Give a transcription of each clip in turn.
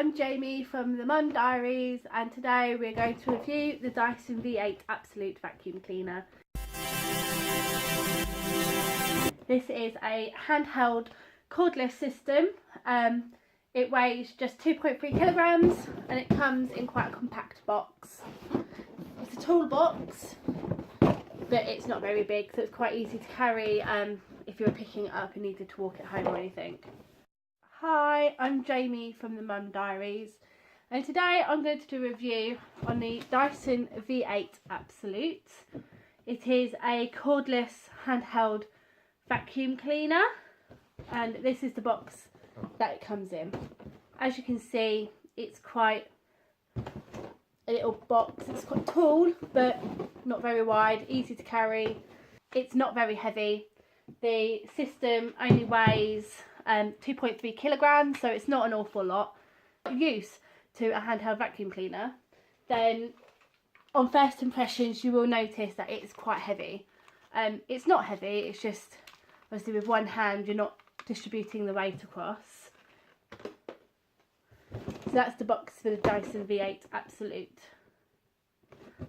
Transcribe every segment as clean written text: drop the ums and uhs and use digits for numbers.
I'm Jamie from the Mum Diaries, and today we're going to review the Dyson V8 Absolute vacuum cleaner. This is a handheld cordless system. It weighs just 2.3 kilograms and it comes in quite a compact box. It's a toolbox, but it's not very big, so it's quite easy to carry if you were picking it up and needed to walk it home or anything. Hi, I'm Jamie from the Mum Diaries, and today I'm going to do a review on the Dyson V8 Absolute. It is a cordless handheld vacuum cleaner, and this is the box that it comes in. As you can see, it's quite a little box. It's quite tall but not very wide, easy to carry. It's not very heavy. The system only weighs 2.3 kilograms, so it's not an awful lot. Use to a handheld vacuum cleaner, then on first impressions you will notice that it's quite heavy. It's not heavy, it's just obviously with one hand you're not distributing the weight across. So that's the box for the Dyson V8 Absolute.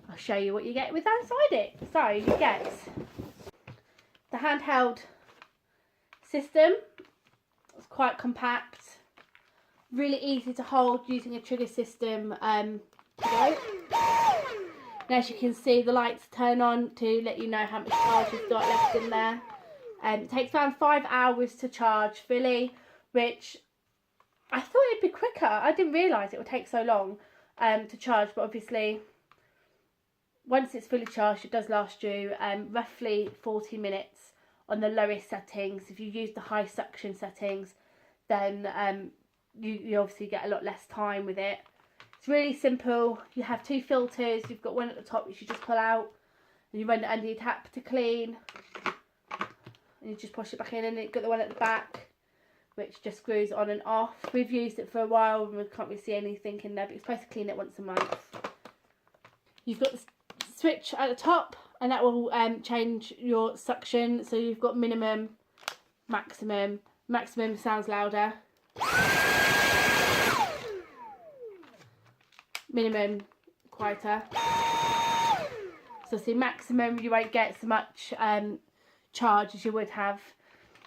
I'll show you what you get with inside it. So you get the handheld system. It's quite compact, really easy to hold using a trigger system. And as you can see, the lights turn on to let you know how much charge you've got left in there. It takes around 5 hours to charge fully, which I thought it'd be quicker. I didn't realise it would take so long to charge, but obviously once it's fully charged it does last you roughly 40 minutes on the lowest settings. If you use the high suction settings, then you obviously get a lot less time with it. It's really simple. You have two filters. You've got one at the top which you just pull out and you run it under your tap to clean, and you just push it back in, and you've got the one at the back which just screws on and off. We've used it for a while and we can't really see anything in there, but you're supposed to clean it once a month. You've got the switch at the top, and that will change your suction. So you've got minimum, maximum. Maximum sounds louder. Minimum, quieter. So see, maximum you won't get so much charge as you would have.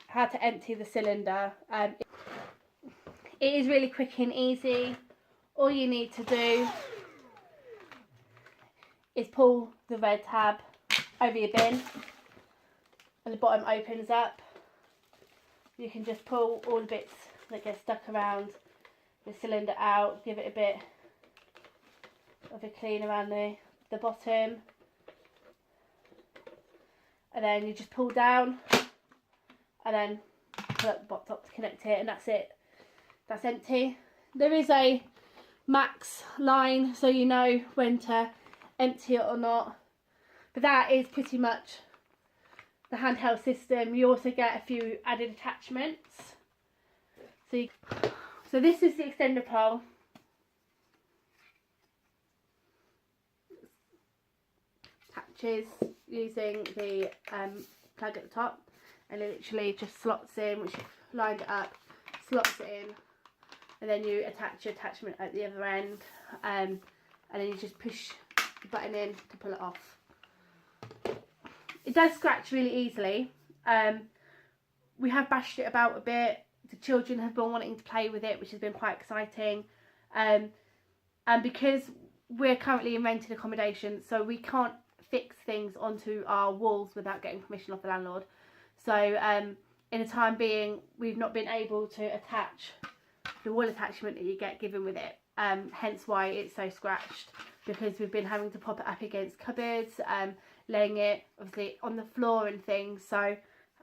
How to empty the cylinder. It is really quick and easy. All you need to do is pull the red tab over your bin and the bottom opens up. You can just pull all the bits that get stuck around the cylinder out, give it a bit of a clean around the bottom, and then you just pull down and then pull up the bottom top to connect it, and that's it. That's empty. There is a max line so you know when to empty it or not, but that is pretty much the handheld system. You also get a few added attachments. So this is the extender pole. Attaches using the plug at the top, and it literally just slots in. Once you've lined it up, slots it in, and then you attach your attachment at the other end, and then you just push the button in to pull it off. It does scratch really easily. We have bashed it about a bit. The children have been wanting to play with it, which has been quite exciting. And because we're currently in rented accommodation, so we can't fix things onto our walls without getting permission off the landlord. So in the time being, we've not been able to attach the wall attachment that you get given with it. Hence why it's so scratched, because we've been having to pop it up against cupboards, laying it obviously on the floor and things. So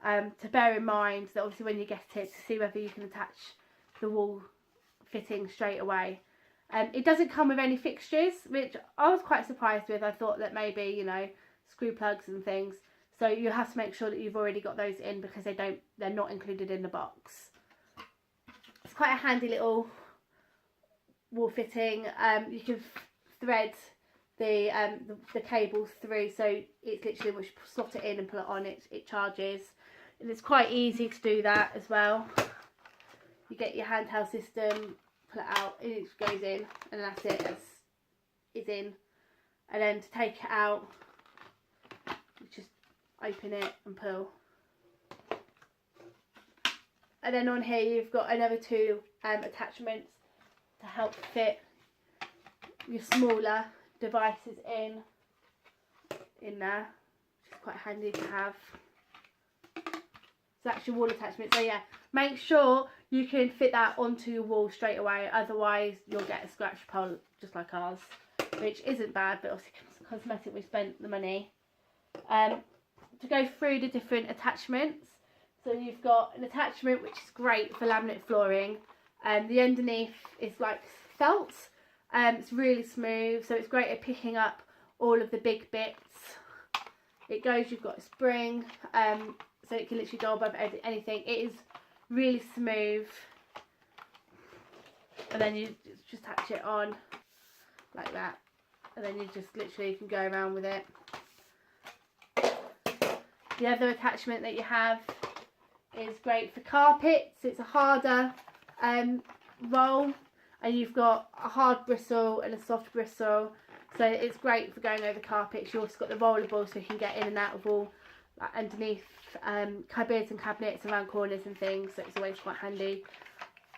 to bear in mind that obviously when you get it, to see whether you can attach the wall fitting straight away. It doesn't come with any fixtures, which I was quite surprised with. I thought that maybe, you know, screw plugs and things. So you have to make sure that you've already got those in, because they're not included in the box. It's quite a handy little wall fitting. You can thread the cables through, so it's literally once you slot it in and pull it on, it charges, and it's quite easy to do that as well. You get your handheld system pull it out, and it just goes in, and that's it, it's in. And then to take it out, you just open it and pull. And then on here you've got another two attachments to help fit your smaller devices in there, which is quite handy to have. It's actually wall attachment, so yeah, make sure you can fit that onto your wall straight away, otherwise you'll get a scratch pole just like ours, which isn't bad, but obviously cosmetic, we spent the money. To go through the different attachments, so you've got an attachment which is great for laminate flooring, and the underneath is like felt. It's really smooth, so it's great at picking up all of the big bits. It goes, you've got a spring, so it can literally go above anything. It is really smooth, and then you just attach it on like that, and then you just literally can go around with it. The other attachment that you have is great for carpets. It's a harder roll, and you've got a hard bristle and a soft bristle, so it's great for going over carpets. You also got the rollable, so you can get in and out of all, like, underneath cupboards and cabinets around corners and things, so it's always quite handy.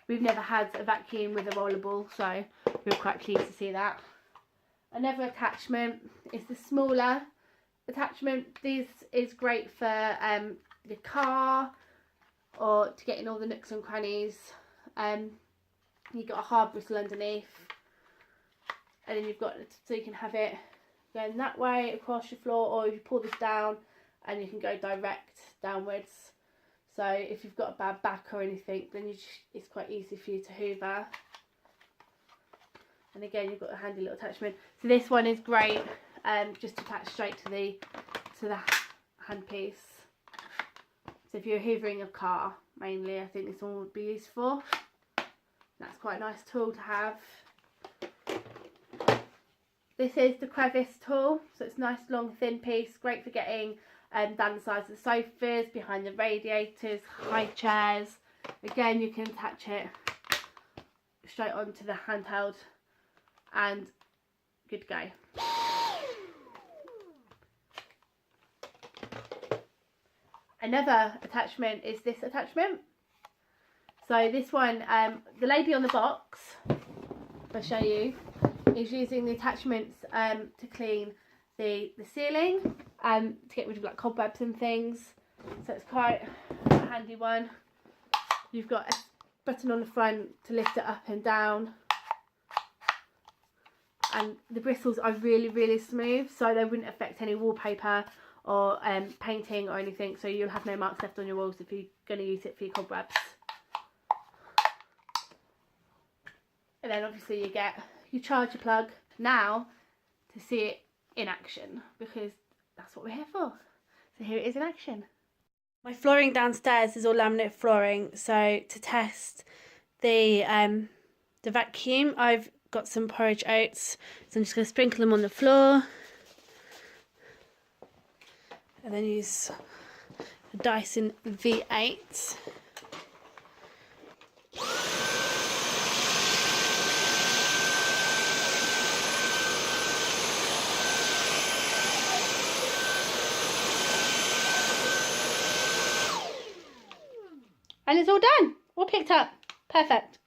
We've never had a vacuum with a rollable, so we were quite pleased to see that. Another attachment is the smaller attachment. This is great for your car, or to get in all the nooks and crannies. You've got a hard bristle underneath, and then you've got, so you can have it going that way across your floor, or if you pull this down and you can go direct downwards. So if you've got a bad back or anything, then it's quite easy for you to hoover. And again, you've got a handy little attachment. So this one is great, just attached straight to the handpiece. So if you're hoovering a car, mainly, I think this one would be useful. That's quite a nice tool to have. This is the crevice tool, so it's a nice long thin piece, great for getting down the sides of the sofas, behind the radiators, high chairs. Again, you can attach it straight onto the handheld and good to go. Another attachment is this attachment. So this one, the lady on the box, if I show you, is using the attachments to clean the ceiling, to get rid of like cobwebs and things. So it's quite a handy one. You've got a button on the front to lift it up and down, and the bristles are really, really smooth, so they wouldn't affect any wallpaper or painting or anything, so you'll have no marks left on your walls if you're going to use it for your cobwebs. And then obviously you get your charger plug now to see it in action, because that's what we're here for. So here it is in action. My flooring downstairs is all laminate flooring, so to test the vacuum, I've got some porridge oats, so I'm just going to sprinkle them on the floor, and then use the Dyson V8. And it's all done, all picked up, perfect.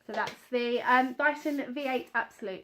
So that's the Dyson V8 Absolute.